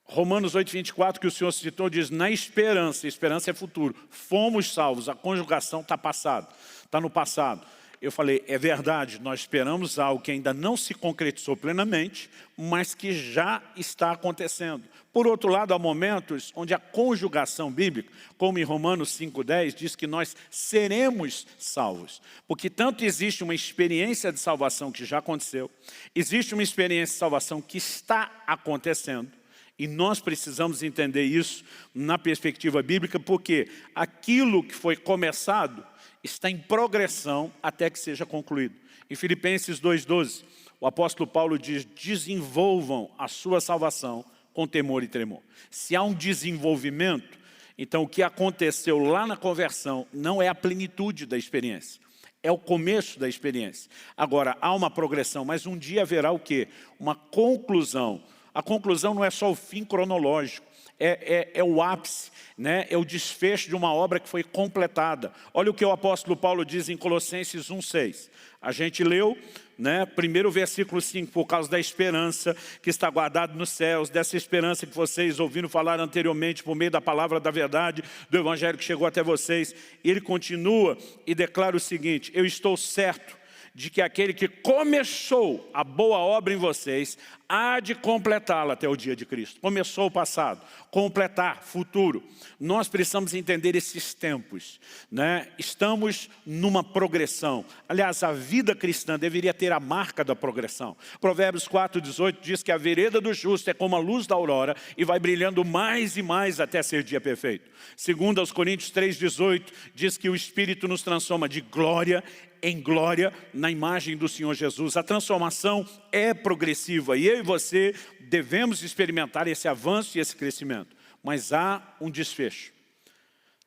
Romanos 8:24, que o Senhor citou, diz, na esperança, esperança é futuro, fomos salvos, a conjugação está passado, está no passado. Eu falei, é verdade, nós esperamos algo que ainda não se concretizou plenamente, mas que já está acontecendo. Por outro lado, há momentos onde a conjugação bíblica, como em Romanos 5:10, diz que nós seremos salvos. Porque tanto existe uma experiência de salvação que já aconteceu, existe uma experiência de salvação que está acontecendo, e nós precisamos entender isso na perspectiva bíblica, porque aquilo que foi começado está em progressão até que seja concluído. Em Filipenses 2:12, o apóstolo Paulo diz, desenvolvam a sua salvação com temor e tremor. Se há um desenvolvimento, então o que aconteceu lá na conversão não é a plenitude da experiência, é o começo da experiência. Agora, há uma progressão, mas um dia haverá o quê? Uma conclusão. A conclusão não é só o fim cronológico, é o ápice, né? É o desfecho de uma obra que foi completada. Olha o que o apóstolo Paulo diz em Colossenses 1:6. A gente leu, né, primeiro versículo 5, por causa da esperança que está guardada nos céus, dessa esperança que vocês ouviram falar anteriormente por meio da palavra da verdade, do evangelho que chegou até vocês. Ele continua e declara o seguinte, eu estou certo de que aquele que começou a boa obra em vocês, há de completá-la até o dia de Cristo. Começou o passado, completar, futuro. Nós precisamos entender esses tempos, né? Estamos numa progressão. Aliás, a vida cristã deveria ter a marca da progressão. Provérbios 4:18 diz que a vereda do justo é como a luz da aurora e vai brilhando mais e mais até ser dia perfeito. Segundo aos Coríntios 3:18 diz que o Espírito nos transforma de glória em glória na imagem do Senhor Jesus. A transformação é progressiva e eu e você devemos experimentar esse avanço e esse crescimento. Mas há um desfecho.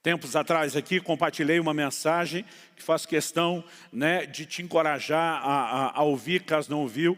Tempos atrás aqui compartilhei uma mensagem que faço questão, né, de te encorajar a ouvir, caso não ouviu,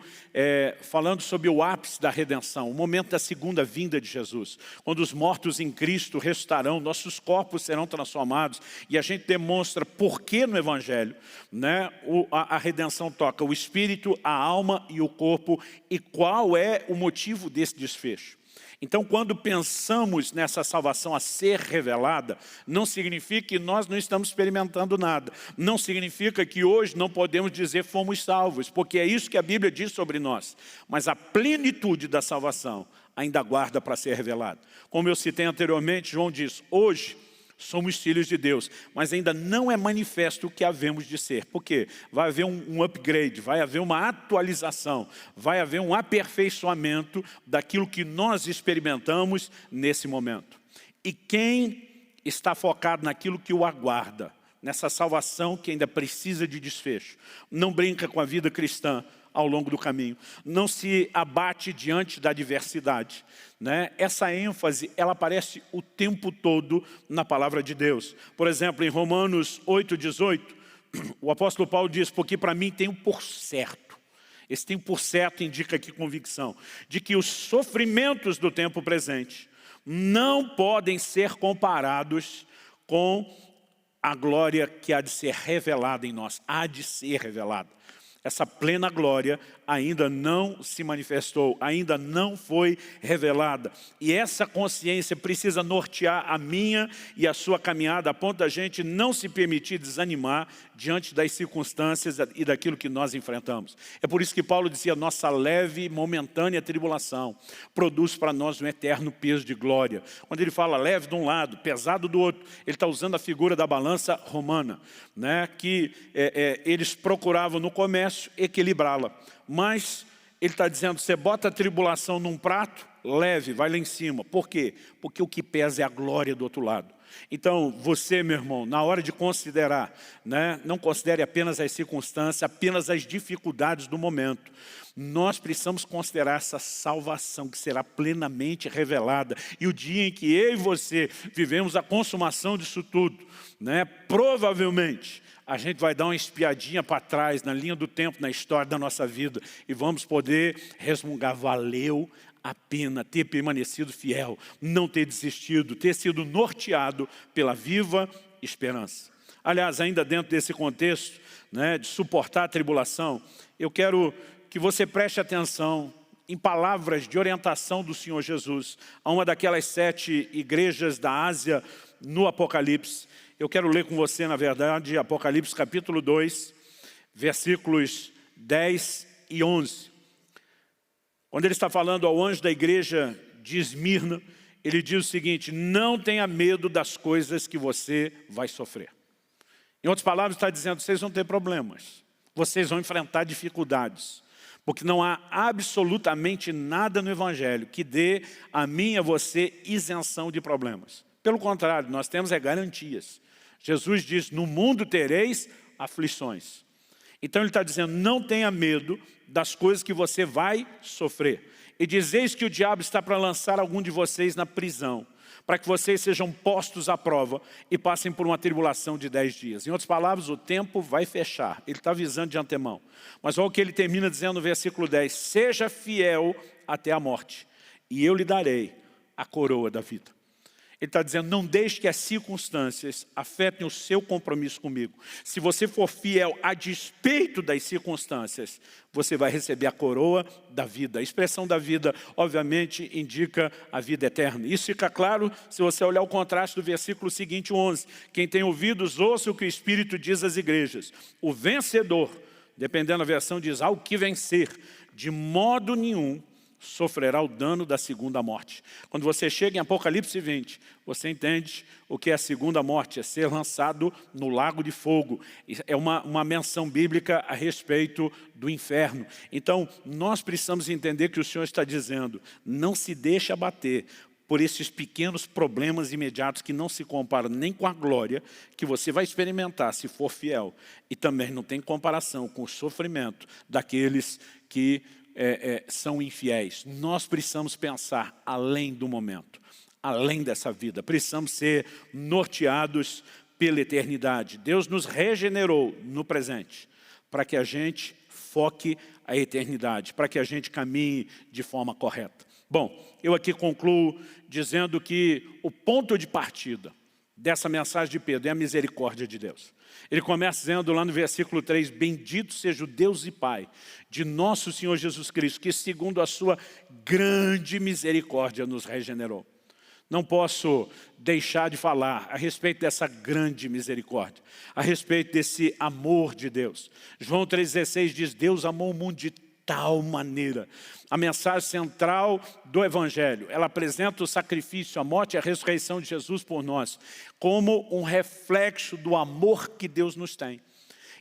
falando sobre o ápice da redenção, o momento da segunda vinda de Jesus. Quando os mortos em Cristo ressuscitarão, nossos corpos serão transformados e a gente demonstra por que no Evangelho, né, a redenção toca o espírito, a alma e o corpo e qual é o motivo desse desfecho. Então, quando pensamos nessa salvação a ser revelada, não significa que nós não estamos experimentando nada. Não significa que hoje não podemos dizer fomos salvos, porque é isso que a Bíblia diz sobre nós. Mas a plenitude da salvação ainda aguarda para ser revelada. Como eu citei anteriormente, João diz, hoje somos filhos de Deus, mas ainda não é manifesto o que havemos de ser. Por quê? Vai haver um upgrade, vai haver uma atualização, vai haver um aperfeiçoamento daquilo que nós experimentamos nesse momento. E quem está focado naquilo que o aguarda, nessa salvação que ainda precisa de desfecho, não brinca com a vida cristã ao longo do caminho, não se abate diante da adversidade, né? Essa ênfase, ela aparece o tempo todo na palavra de Deus. Por exemplo, em Romanos 8:18, o apóstolo Paulo diz, porque para mim tem um por certo. Esse tem por certo indica aqui convicção, de que os sofrimentos do tempo presente não podem ser comparados com a glória que há de ser revelada em nós, há de ser revelada. Essa plena glória ainda não se manifestou, ainda não foi revelada. E essa consciência precisa nortear a minha e a sua caminhada, a ponto da gente não se permitir desanimar diante das circunstâncias e daquilo que nós enfrentamos. É por isso que Paulo dizia, nossa leve e momentânea tribulação produz para nós um eterno peso de glória. Quando ele fala leve de um lado, pesado do outro, ele está usando a figura da balança romana, né, que eles procuravam no comércio equilibrá-la. Mas ele está dizendo, você bota a tribulação num prato, leve, vai lá em cima. Por quê? Porque o que pesa é a glória do outro lado. Então, você, meu irmão, na hora de considerar, né, não considere apenas as circunstâncias, apenas as dificuldades do momento. Nós precisamos considerar essa salvação que será plenamente revelada. E o dia em que eu e você vivemos a consumação disso tudo, né, provavelmente a gente vai dar uma espiadinha para trás, na linha do tempo, na história da nossa vida, e vamos poder resmungar, valeu a pena ter permanecido fiel, não ter desistido, ter sido norteado pela viva esperança. Aliás, ainda dentro desse contexto, né, de suportar a tribulação, eu quero que você preste atenção em palavras de orientação do Senhor Jesus a uma daquelas 7 igrejas da Ásia no Apocalipse. Eu quero ler com você, na verdade, Apocalipse capítulo 2, versículos 10 e 11. Quando ele está falando ao anjo da igreja de Esmirna, ele diz o seguinte: não tenha medo das coisas que você vai sofrer. Em outras palavras, está dizendo, vocês vão ter problemas, vocês vão enfrentar dificuldades, porque não há absolutamente nada no Evangelho que dê a mim e a você isenção de problemas. Pelo contrário, nós temos garantias. Jesus diz, no mundo tereis aflições. Então ele está dizendo, não tenha medo das coisas que você vai sofrer. E dizeis que o diabo está para lançar algum de vocês na prisão, para que vocês sejam postos à prova e passem por uma tribulação de 10 dias. Em outras palavras, o tempo vai fechar. Ele está avisando de antemão. Mas olha o que ele termina dizendo no versículo 10. Seja fiel até a morte, e eu lhe darei a coroa da vida. Ele está dizendo, não deixe que as circunstâncias afetem o seu compromisso comigo. Se você for fiel a despeito das circunstâncias, você vai receber a coroa da vida. A expressão da vida, obviamente, indica a vida eterna. Isso fica claro se você olhar o contraste do versículo seguinte, 11. Quem tem ouvidos, ouça o que o Espírito diz às igrejas. O vencedor, dependendo da versão, diz, ao que vencer, de modo nenhum sofrerá o dano da segunda morte. Quando você chega em Apocalipse 20, você entende o que é a segunda morte, é ser lançado no lago de fogo. É uma menção bíblica a respeito do inferno. Então, nós precisamos entender que o Senhor está dizendo, não se deixe abater por esses pequenos problemas imediatos que não se comparam nem com a glória que você vai experimentar se for fiel. E também não tem comparação com o sofrimento daqueles que são infiéis. Nós precisamos pensar além do momento, além dessa vida. Precisamos ser norteados pela eternidade. Deus nos regenerou no presente, para que a gente foque a eternidade, para que a gente caminhe de forma correta. Bom, eu aqui concluo dizendo que o ponto de partida dessa mensagem de Pedro é a misericórdia de Deus. Ele começa dizendo lá no versículo 3, bendito seja o Deus e Pai de nosso Senhor Jesus Cristo, que segundo a sua grande misericórdia nos regenerou. Não posso deixar de falar a respeito dessa grande misericórdia, a respeito desse amor de Deus. João 3,16 diz, Deus amou o mundo de tal maneira. A mensagem central do Evangelho, ela apresenta o sacrifício, a morte e a ressurreição de Jesus por nós, como um reflexo do amor que Deus nos tem.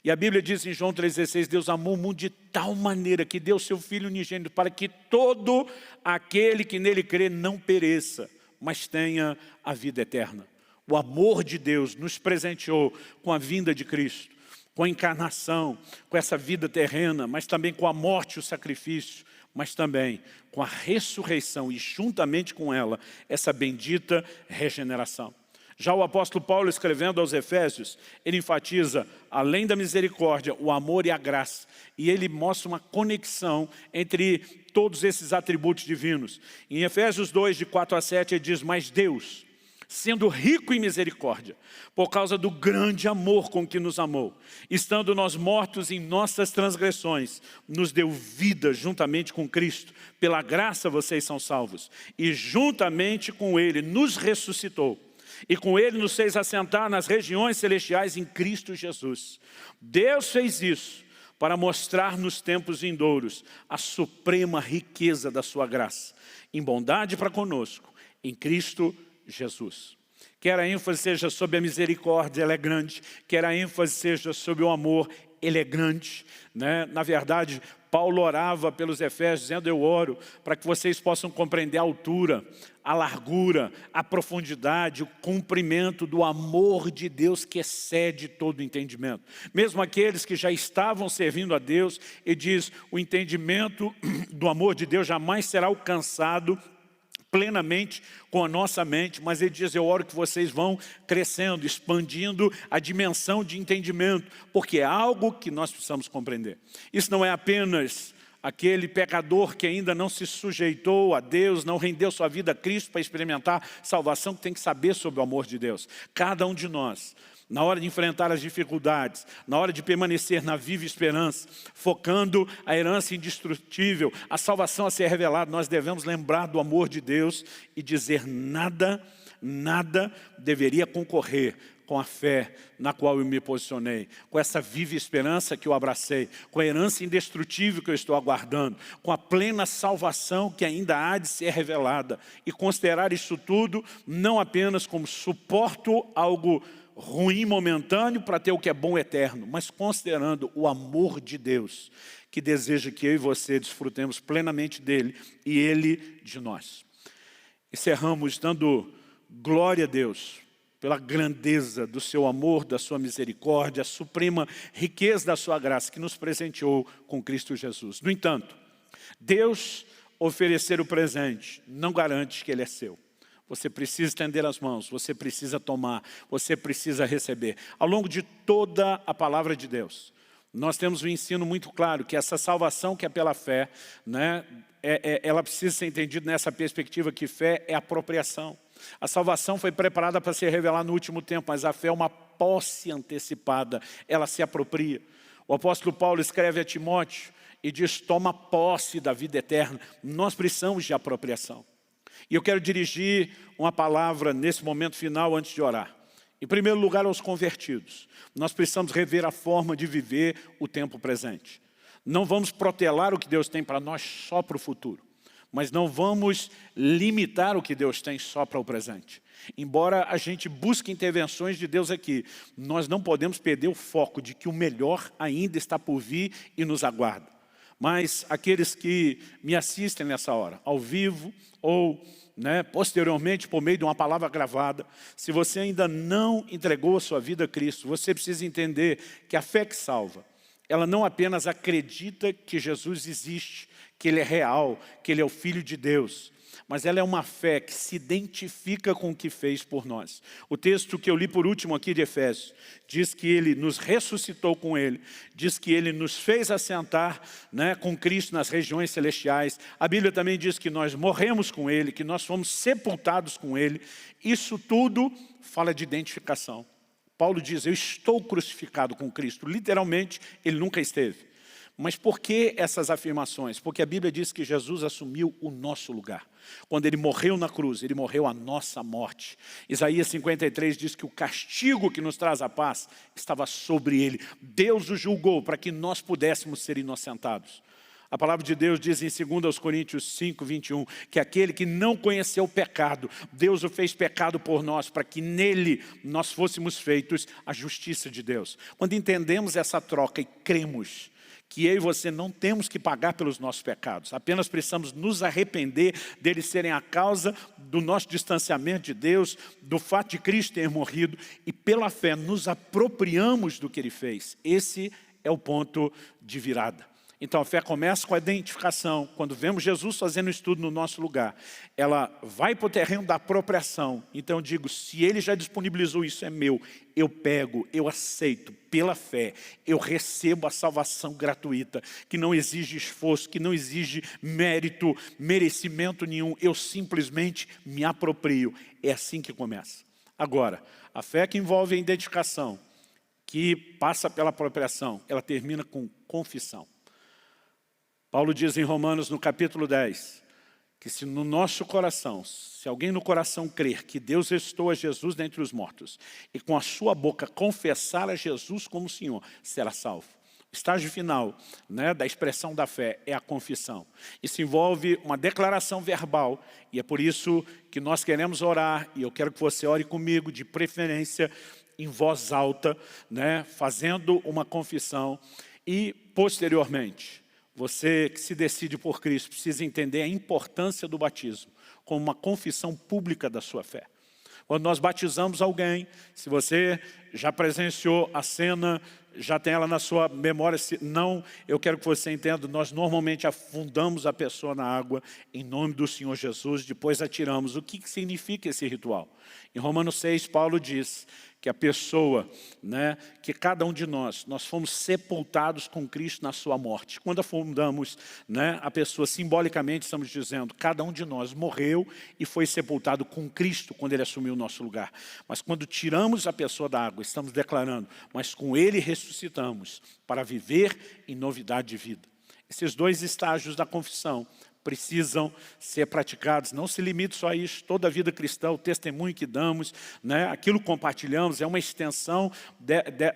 E a Bíblia diz em João 3,16, Deus amou o mundo de tal maneira que deu seu Filho unigênito para que todo aquele que nele crê não pereça, mas tenha a vida eterna. O amor de Deus nos presenteou com a vinda de Cristo, com a encarnação, com essa vida terrena, mas também com a morte e o sacrifício, mas também com a ressurreição e juntamente com ela, essa bendita regeneração. Já o apóstolo Paulo, escrevendo aos Efésios, ele enfatiza, além da misericórdia, o amor e a graça. E ele mostra uma conexão entre todos esses atributos divinos. Em Efésios 2, de 4 a 7, ele diz, mas Deus, sendo rico em misericórdia, por causa do grande amor com que nos amou, estando nós mortos em nossas transgressões, nos deu vida juntamente com Cristo. Pela graça vocês são salvos. E juntamente com Ele nos ressuscitou. E com Ele nos fez assentar nas regiões celestiais em Cristo Jesus. Deus fez isso para mostrar nos tempos vindouros a suprema riqueza da sua graça, em bondade para conosco, em Cristo Jesus. Quer a ênfase seja sobre a misericórdia, ela é grande. Quer a ênfase seja sobre o amor, ele é grande, né? Na verdade, Paulo orava pelos Efésios, dizendo, eu oro para que vocês possam compreender a altura, a largura, a profundidade, o comprimento do amor de Deus que excede todo o entendimento. Mesmo aqueles que já estavam servindo a Deus, ele diz, o entendimento do amor de Deus jamais será alcançado plenamente com a nossa mente, mas ele diz, eu oro que vocês vão crescendo, expandindo a dimensão de entendimento, porque é algo que nós precisamos compreender. Isso não é apenas aquele pecador que ainda não se sujeitou a Deus, não rendeu sua vida a Cristo para experimentar salvação, que tem que saber sobre o amor de Deus. Cada um de nós na hora de enfrentar as dificuldades, na hora de permanecer na viva esperança, focando a herança indestrutível, a salvação a ser revelada, nós devemos lembrar do amor de Deus e dizer nada deveria concorrer com a fé na qual eu me posicionei, com essa viva esperança que eu abracei, com a herança indestrutível que eu estou aguardando, com a plena salvação que ainda há de ser revelada, e considerar isso tudo não apenas como suporto algo ruim momentâneo para ter o que é bom eterno, mas considerando o amor de Deus, que deseja que eu e você desfrutemos plenamente dele e ele de nós. Encerramos dando glória a Deus pela grandeza do seu amor, da sua misericórdia, a suprema riqueza da sua graça que nos presenteou com Cristo Jesus. No entanto, Deus oferecer o presente não garante que ele é seu. Você precisa estender as mãos, você precisa tomar, você precisa receber. Ao longo de toda a palavra de Deus, nós temos um ensino muito claro que essa salvação que é pela fé, né, ela precisa ser entendida nessa perspectiva que fé é apropriação. A salvação foi preparada para ser revelada no último tempo, mas a fé é uma posse antecipada, ela se apropria. O apóstolo Paulo escreve a Timóteo e diz, toma posse da vida eterna. Nós precisamos de apropriação. E eu quero dirigir uma palavra nesse momento final antes de orar. Em primeiro lugar, aos convertidos. Nós precisamos rever a forma de viver o tempo presente. Não vamos protelar o que Deus tem para nós só para o futuro. Mas não vamos limitar o que Deus tem só para o presente. Embora a gente busque intervenções de Deus aqui, nós não podemos perder o foco de que o melhor ainda está por vir e nos aguarda. Mas aqueles que me assistem nessa hora, ao vivo ou posteriormente por meio de uma palavra gravada, se você ainda não entregou a sua vida a Cristo, você precisa entender que a fé que salva, ela não apenas acredita que Jesus existe, que Ele é real, que Ele é o Filho de Deus, mas ela é uma fé que se identifica com o que fez por nós. O texto que eu li por último aqui de Efésios, diz que Ele nos ressuscitou com Ele, diz que Ele nos fez assentar com Cristo nas regiões celestiais. A Bíblia também diz que nós morremos com Ele, que nós fomos sepultados com Ele. Isso tudo fala de identificação. Paulo diz, eu estou crucificado com Cristo. Literalmente, Ele nunca esteve. Mas por que essas afirmações? Porque a Bíblia diz que Jesus assumiu o nosso lugar. Quando Ele morreu na cruz, Ele morreu a nossa morte. Isaías 53 diz que o castigo que nos traz a paz estava sobre Ele. Deus o julgou para que nós pudéssemos ser inocentados. A palavra de Deus diz em 2 Coríntios 5, 21, que aquele que não conheceu o pecado, Deus o fez pecado por nós, para que nele nós fôssemos feitos a justiça de Deus. Quando entendemos essa troca e cremos que eu e você não temos que pagar pelos nossos pecados, apenas precisamos nos arrepender deles serem a causa do nosso distanciamento de Deus, do fato de Cristo ter morrido, e pela fé nos apropriamos do que Ele fez. Esse é o ponto de virada. Então a fé começa com a identificação. Quando vemos Jesus fazendo isso tudo no nosso lugar, ela vai para o terreno da apropriação. Então eu digo, se Ele já disponibilizou isso, é meu. Eu pego, eu aceito, pela fé, eu recebo a salvação gratuita, que não exige esforço, que não exige mérito, merecimento nenhum. Eu simplesmente me aproprio. É assim que começa. Agora, a fé que envolve a identificação, que passa pela apropriação, ela termina com confissão. Paulo diz em Romanos, no capítulo 10, que se no nosso coração, se alguém no coração crer que Deus ressuscitou a Jesus dentre os mortos, e com a sua boca confessar a Jesus como Senhor, será salvo. O estágio final da expressão da fé é a confissão. Isso envolve uma declaração verbal, e é por isso que nós queremos orar, e eu quero que você ore comigo, de preferência em voz alta, fazendo uma confissão, e posteriormente, você que se decide por Cristo precisa entender a importância do batismo como uma confissão pública da sua fé. Quando nós batizamos alguém, se você já presenciou a cena, já tem ela na sua memória, se não, eu quero que você entenda, nós normalmente afundamos a pessoa na água em nome do Senhor Jesus, depois atiramos. O que significa esse ritual? Em Romanos 6, Paulo diz que a pessoa, né, que cada um de nós fomos sepultados com Cristo na sua morte. Quando afundamos, né, a pessoa, simbolicamente estamos dizendo, cada um de nós morreu e foi sepultado com Cristo quando Ele assumiu o nosso lugar. Mas quando tiramos a pessoa da água, estamos declarando, mas com Ele ressuscitamos para viver em novidade de vida. Esses dois estágios da confissão precisam ser praticados. Não se limite só a isso. Toda a vida cristã, o testemunho que damos, né, aquilo que compartilhamos, é uma extensão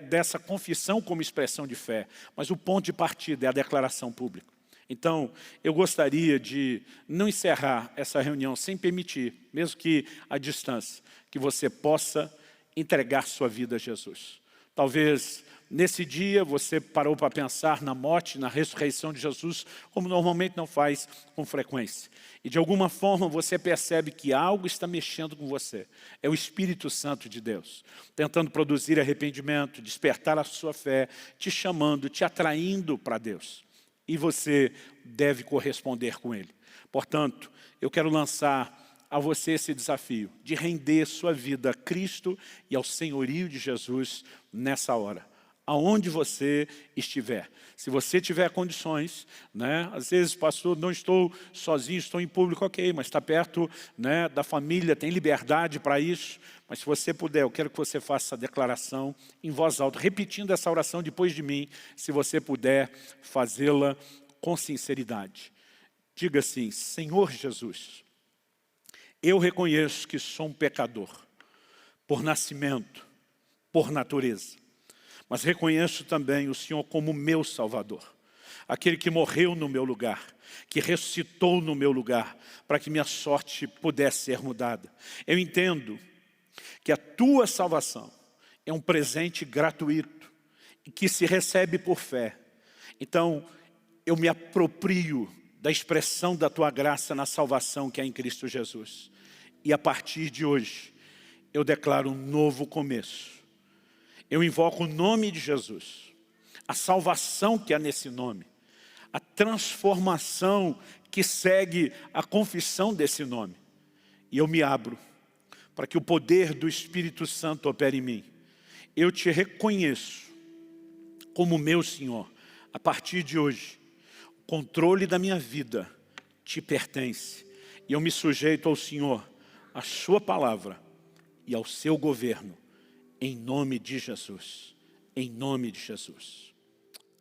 dessa confissão como expressão de fé. Mas o ponto de partida é a declaração pública. Então, eu gostaria de não encerrar essa reunião sem permitir, mesmo que à distância, que você possa entregar sua vida a Jesus. Talvez nesse dia você parou para pensar na morte, na ressurreição de Jesus, como normalmente não faz com frequência. E de alguma forma você percebe que algo está mexendo com você. É o Espírito Santo de Deus, tentando produzir arrependimento, despertar a sua fé, te chamando, te atraindo para Deus. E você deve corresponder com Ele. Portanto, eu quero lançar a você esse desafio de render sua vida a Cristo e ao senhorio de Jesus nessa hora, aonde você estiver. Se você tiver condições, né? Às vezes, pastor, não estou sozinho, estou em público, ok, mas está perto, né, da família, tem liberdade para isso. Mas se você puder, eu quero que você faça essa declaração em voz alta, repetindo essa oração depois de mim, se você puder fazê-la com sinceridade. Diga assim: Senhor Jesus, eu reconheço que sou um pecador, por nascimento, por natureza. Mas reconheço também o Senhor como meu Salvador. Aquele que morreu no meu lugar, que ressuscitou no meu lugar, para que minha sorte pudesse ser mudada. Eu entendo que a tua salvação é um presente gratuito e que se recebe por fé. Então, eu me aproprio da expressão da tua graça na salvação que é em Cristo Jesus. E a partir de hoje, eu declaro um novo começo. Eu invoco o nome de Jesus, a salvação que há nesse nome, a transformação que segue a confissão desse nome. E eu me abro para que o poder do Espírito Santo opere em mim. Eu te reconheço como meu Senhor. A partir de hoje, o controle da minha vida te pertence. E eu me sujeito ao Senhor, à sua palavra e ao seu governo. Em nome de Jesus. Em nome de Jesus.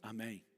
Amém.